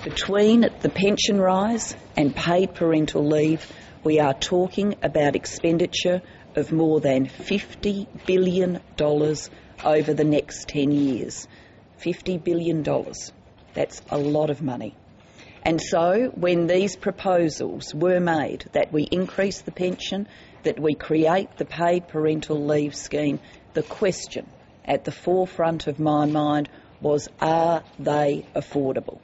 Between the pension rise and paid parental leave, we are talking about expenditure of more than $50 billion over the next 10 years. $50 billion. That's a lot of money. And so when these proposals were made that we increase the pension, that we create the paid parental leave scheme, the question at the forefront of my mind was, are they affordable?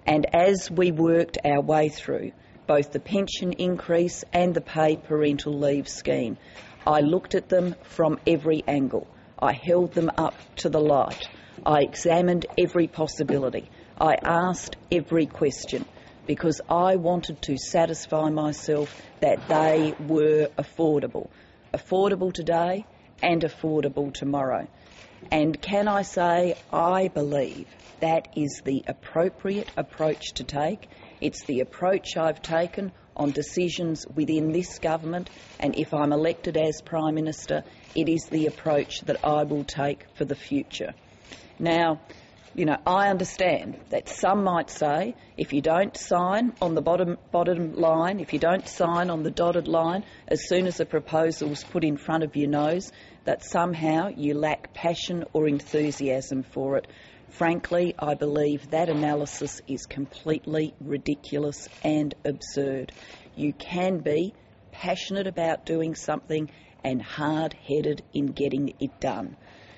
And as we worked our way through both the pension increase and the paid parental leave scheme, I looked at them from every angle. I held them up to the light. I examined every possibility. I asked every question because I wanted to satisfy myself that they were affordable. Affordable today and affordable tomorrow. And can I say, I believe that is the appropriate approach to take. It's the approach I've taken on decisions within this government, and if I'm elected as Prime Minister, it is the approach that I will take for the future. Now, I understand that some might say if you don't sign on the bottom line, if you don't sign on the dotted line as soon as a proposal is put in front of your nose, that somehow you lack passion or enthusiasm for it. Frankly, I believe that analysis is completely ridiculous and absurd. You can be passionate about doing something and hard-headed in getting it done.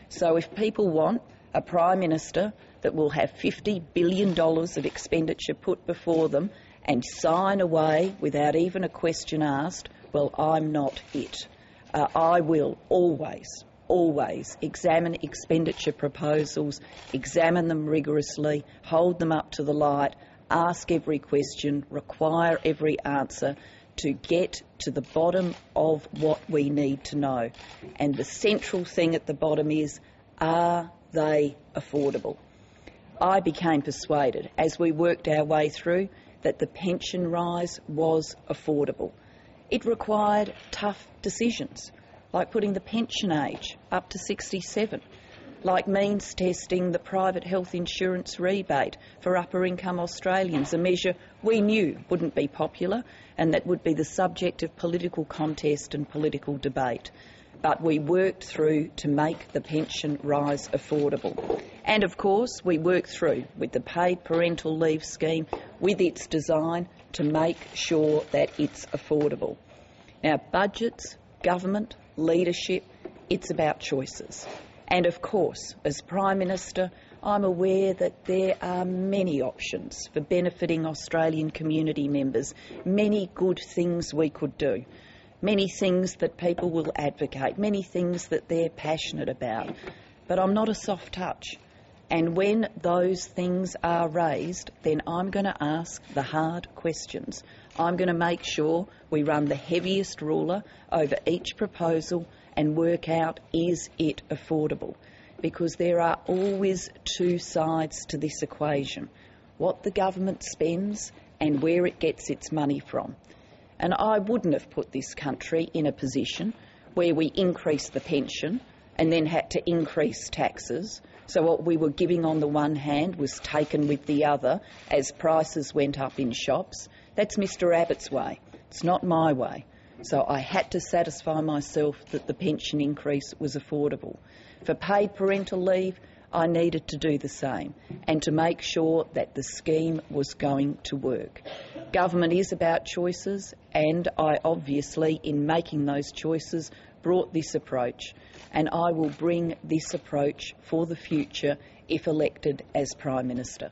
So if people want a Prime Minister that will have $50 billion of expenditure put before them and sign away without even a question asked, well, I'm not it. I will always examine expenditure proposals, examine them rigorously, hold them up to the light, ask every question, require every answer to get to the bottom of what we need to know. And the central thing at the bottom is, are they affordable? I became persuaded as we worked our way through that the pension rise was affordable. It required tough decisions, like putting the pension age up to 67, like means testing the private health insurance rebate for upper income Australians, a measure we knew wouldn't be popular and that would be the subject of political contest and political debate. But we worked through to make the pension rise affordable. And of course, we worked through with the paid parental leave scheme with its design to make sure that it's affordable. Now, budgets, government, leadership, it's about choices. And of course, as Prime Minister, I'm aware that there are many options for benefiting Australian community members, many good things we could do. Many things that people will advocate, many things that they're passionate about. But I'm not a soft touch. And when those things are raised, then I'm going to ask the hard questions. I'm going to make sure we run the heaviest ruler over each proposal and work out, is it affordable? Because there are always two sides to this equation, what the government spends and where it gets its money from. And I wouldn't have put this country in a position where we increased the pension and then had to increase taxes. So what we were giving on the one hand was taken with the other as prices went up in shops. That's Mr Abbott's way. It's not my way. So I had to satisfy myself that the pension increase was affordable. For paid parental leave, I needed to do the same and to make sure that the scheme was going to work. Government is about choices, and I obviously, in making those choices, brought this approach, and I will bring this approach for the future if elected as Prime Minister.